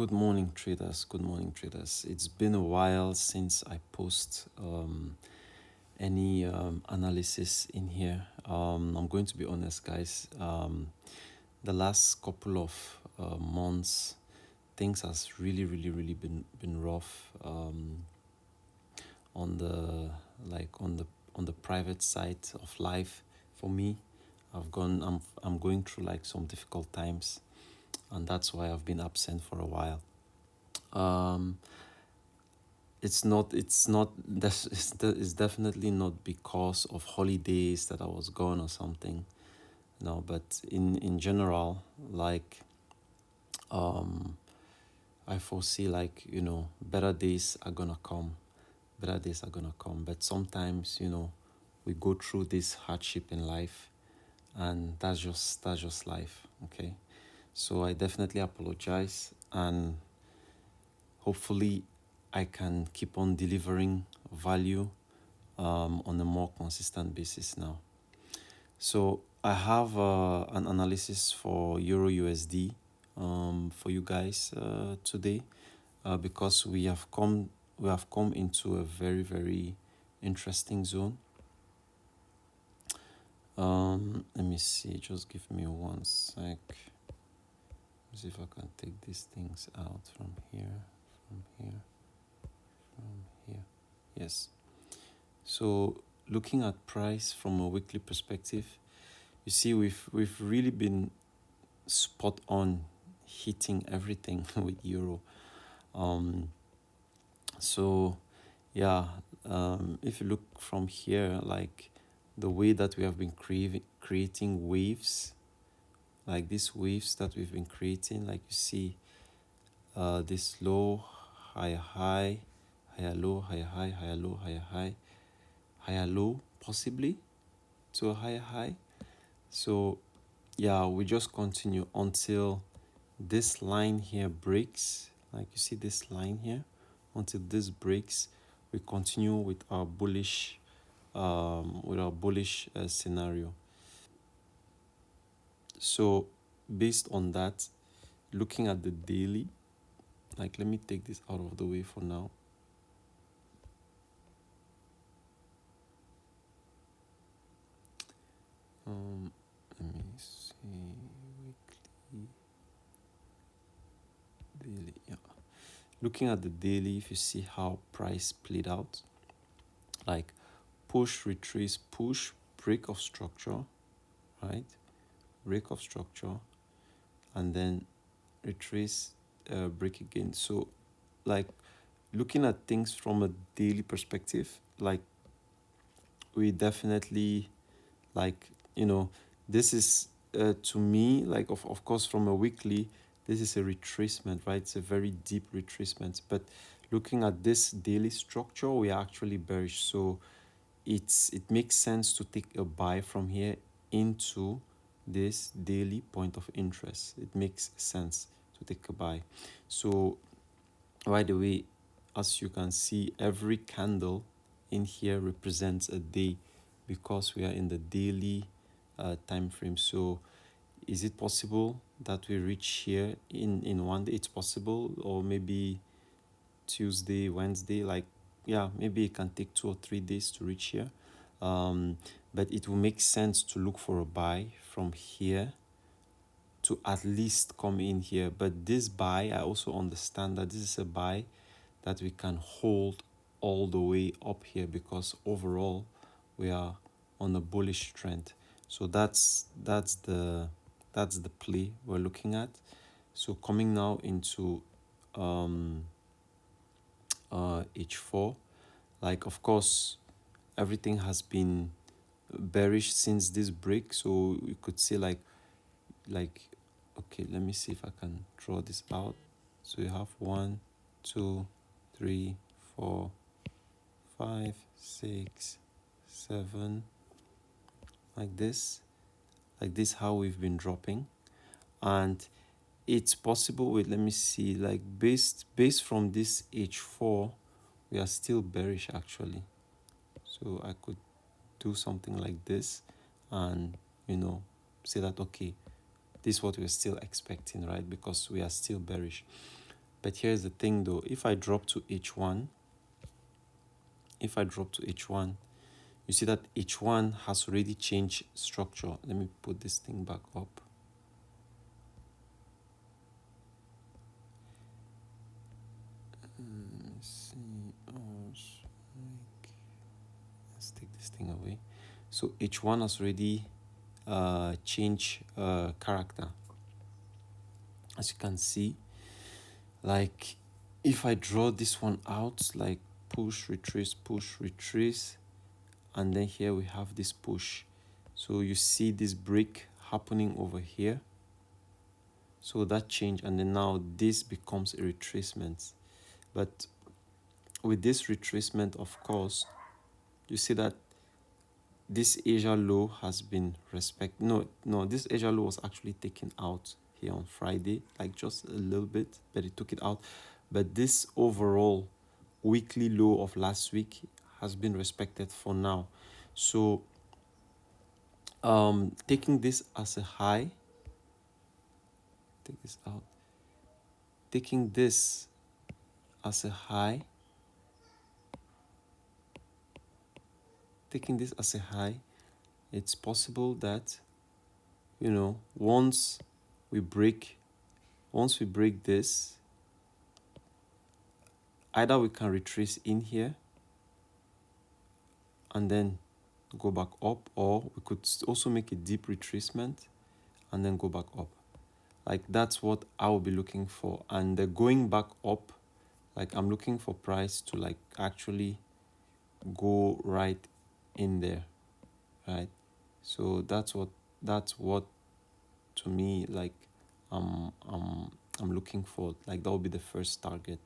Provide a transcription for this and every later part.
Good morning, traders. Good morning, traders. It's been a while since I post any analysis in here. I'm going to be honest, guys. The last couple of months, things has really been rough on the on the private side of life for me. I'm going through like some difficult times, and that's why I've been absent for a while. Um, it's definitely not because of holidays that I was gone or something. No, but in general, like um I foresee, like, better days are gonna come. Better days are gonna come. But sometimes, we go through this hardship in life, and that's just life. Okay. So I definitely apologize, and hopefully I can keep on delivering value on a more consistent basis now. So I have an analysis for Euro USD for you guys today, because we have come into a very interesting zone. Let me see. Just give me one sec. See if I can take these things out from here, from here, from here. Yes. So looking at price from a weekly perspective, you see we've really been spot on hitting everything with euro. Um, so yeah, if you look from here, like the way that we have been creating waves, like these waves that we've been creating, like you see, this low, higher high, higher low, higher high, higher low, higher high, higher low, possibly to a higher high. So yeah, we just continue until this line here breaks. Like you see this line here, until this breaks, we continue with our bullish scenario. So based on that, looking at the daily, like let me take this out of the way for now. Let me see, weekly, daily. Yeah, looking at the daily, if you see how price played out, like push, retrace, push, break of structure, right? Break of structure, and then retrace, break again. So like looking at things from a daily perspective, like we definitely, like, this is to me, like, of course, from a weekly, this is a retracement, right? It's a very deep retracement. But looking at this daily structure, we are actually bearish. So it makes sense to take a buy from here into this daily point of interest. It makes sense to take a buy. So by the way, as you can see, every candle in here represents a day, because we are in the daily time frame. So is it possible that we reach here in one day? It's possible, or maybe Tuesday, Wednesday, like, yeah, maybe it can take 2 or 3 days to reach here. But it will make sense to look for a buy from here to at least come in here. But this buy, I also understand that this is a buy that we can hold all the way up here, because overall we are on a bullish trend. So that's the play we're looking at. So coming now into H4, like, of course, everything has been bearish since this break. So we could say like okay, let me see if I can draw this out. So you have 1, 2, 3, 4, 5, 6, 7, like this, how we've been dropping. And it's possible, wait, let me see, like based from this H4, we are still bearish actually. So I could do something like this, and say that, okay, this is what we're still expecting, right? Because we are still bearish. But here's the thing though, if I drop to H1, you see that H1 has already changed structure. Let me put this thing back up. Let's see. Let's take this thing away. So H1 has already changed character. As you can see, like if I draw this one out, like push, retrace, and then here we have this push. So you see this break happening over here. So that change, and then now this becomes a retracement. But with this retracement, of course, you see that this Asia low has been this Asia low was actually taken out here on Friday, like just a little bit, but it took it out. But this overall weekly low of last week has been respected for now. So taking this as a high, take this out, taking this as a high, it's possible that, you know, once we break this, either we can retrace in here and then go back up, or we could also make a deep retracement and then go back up. Like that's what I will be looking for. And the going back up, like I'm looking for price to like actually go right in there, right? So that's what to me, like I'm looking for. Like that will be the first target,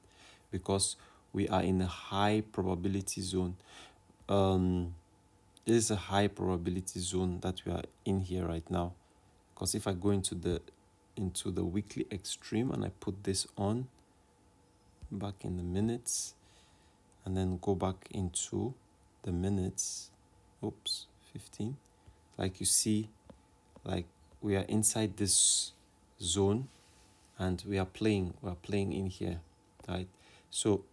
because we are in a high probability zone. This is a high probability zone that we are in here right now, because if I go into the weekly extreme and I put this on back in the minutes and then go back into the minutes, 15, like you see, like we are inside this zone and we are playing in here, right? So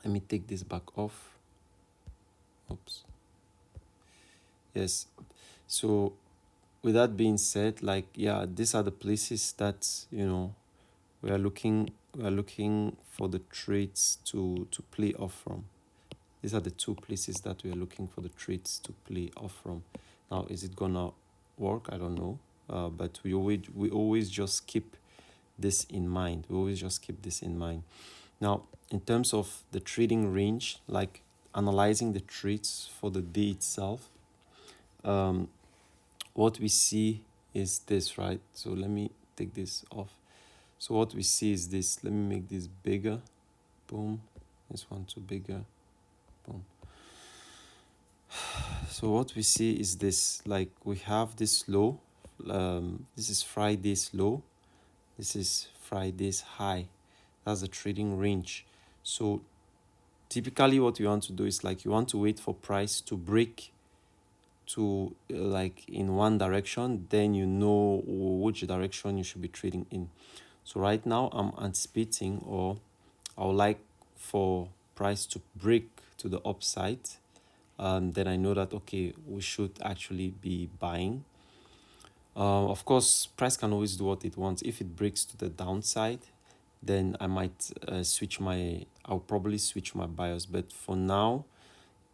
let me take this back off. Yes. So with that being said, like, yeah, these are the places that, you know, we are looking for the trades to play off from. These are the two places that we are looking for the trades to play off from. Now, is it gonna work? I don't know. But we always just keep this in mind. Now, in terms of the trading range, like analyzing the trades for the day itself, what we see is this, right? So let me take this off. So what we see is this. Let me make this bigger. Boom. This one too bigger. Boom. So what we see is this. Like we have this low. This is Friday's low. This is Friday's high. That's the trading range. So typically what you want to do is like you want to wait for price to break to like in one direction, then you know which direction you should be trading in. So right now I'm anticipating, or I would like for price to break to the upside. Then I know that, okay, we should actually be buying. Of course, price can always do what it wants. If it breaks to the downside, then I might I'll probably switch my bias. But for now,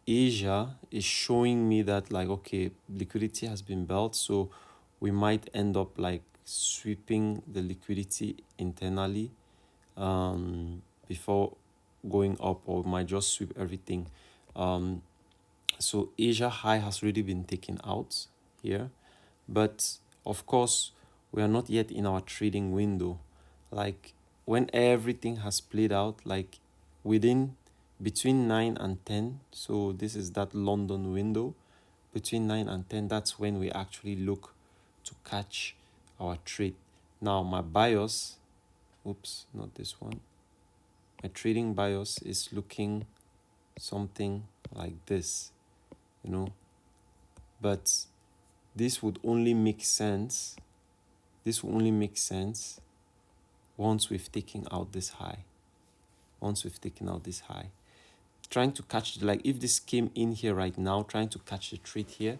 Asia is showing me that like, okay, liquidity has been built, so we might end up like sweeping the liquidity internally before going up, or we might just sweep everything. So Asia high has already been taken out here, but of course we are not yet in our trading window. Like when everything has played out, like within between 9 and 10, so this is that London window, between 9 and 10, that's when we actually look to catch our trade. Now my bias, not this one, my trading bias is looking something like this, you know, but this would only make sense once we've taken out this high. Trying to catch, like if this came in here right now, trying to catch the trade here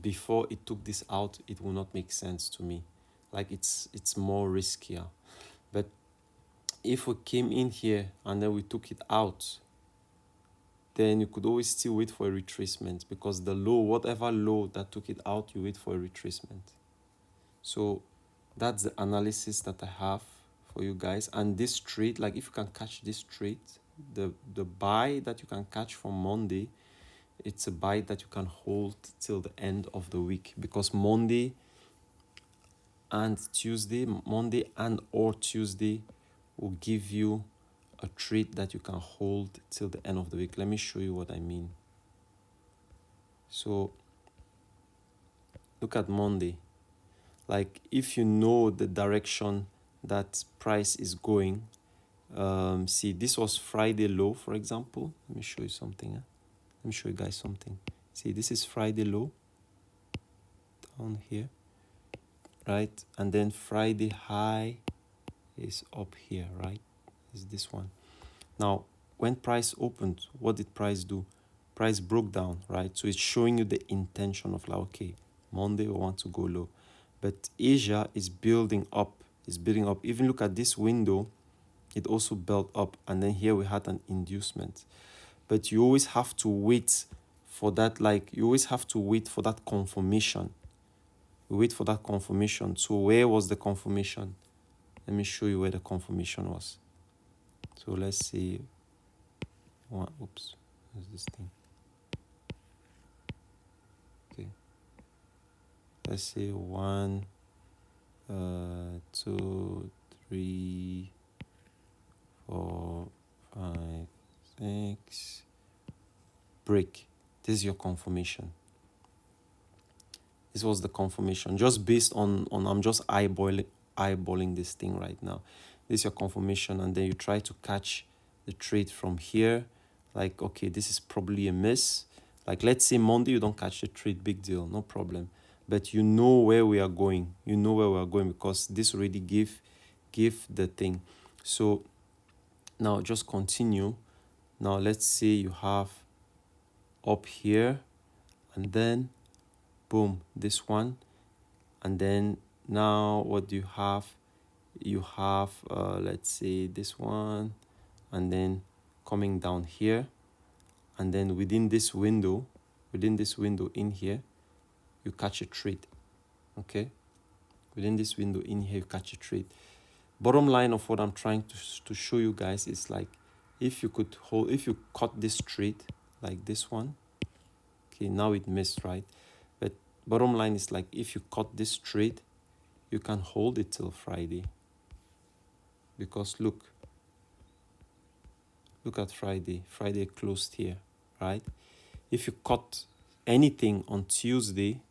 before it took this out, it will not make sense to me. Like it's more riskier. But if we came in here and then we took it out, then you could always still wait for a retracement, because the low, whatever low that took it out, you wait for a retracement. So that's the analysis that I have for you guys. And this trade, like if you can catch this trade, the buy that you can catch from Monday, it's a buy that you can hold till the end of the week, because Monday and or Tuesday will give you a trade that you can hold till the end of the week. Let me show you what I mean. So look at Monday. Like if you know the direction that price is going, see, this was Friday low, for example. Let me show you something. Let me show you guys something. See, this is Friday low down here, right? And then Friday high is up here, right? Is this one. Now, when price opened, what did price do? Price broke down, right? So it's showing you the intention of like, okay, Monday we want to go low. But Asia is building up, Even look at this window, it also built up. And then here we had an inducement. But you always have to wait for that, confirmation. You wait for that confirmation. So where was the confirmation? Let me show you where the confirmation was. So let's see. Oops, where's this thing? Okay. Let's say 1, 2, 3, 4, 5, 6. Break. This is your confirmation. This was the confirmation, just based on I'm just eyeballing this thing right now. This is your confirmation, and then you try to catch the trade from here. Like, okay, this is probably a miss. Like, let's say Monday you don't catch the trade, big deal, no problem. But you know where we are going. Because this already gave the thing. So now just continue. Now let's say you have up here, and then boom, this one. And then now what do you have? You have, let's say this one, and then coming down here. And then within this window in here, you catch a trade, okay? Within this window in here, you catch a trade. Bottom line of what I'm trying to show you guys is like, if you caught this trade, like this one, okay, now it missed, right? But bottom line is like, if you caught this trade, you can hold it till Friday. Because look at Friday. Friday closed here, right? If you caught anything on Tuesday,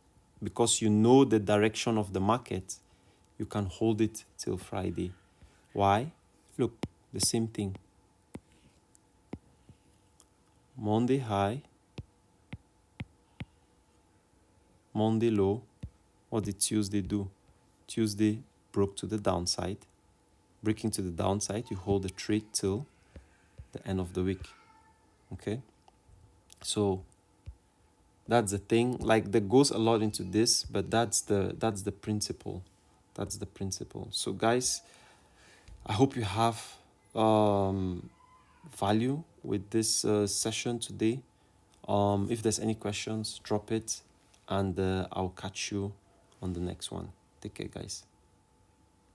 because you know the direction of the market, you can hold it till Friday. Why? Look, the same thing. Monday high, Monday low. What did Tuesday do? Tuesday broke to the downside. Breaking to the downside, you hold the trade till the end of the week. Okay? So that's the thing. Like, there goes a lot into this, but that's the principle. That's the principle. So guys, I hope you have value with this session today. If there's any questions, drop it, and I'll catch you on the next one. Take care, guys.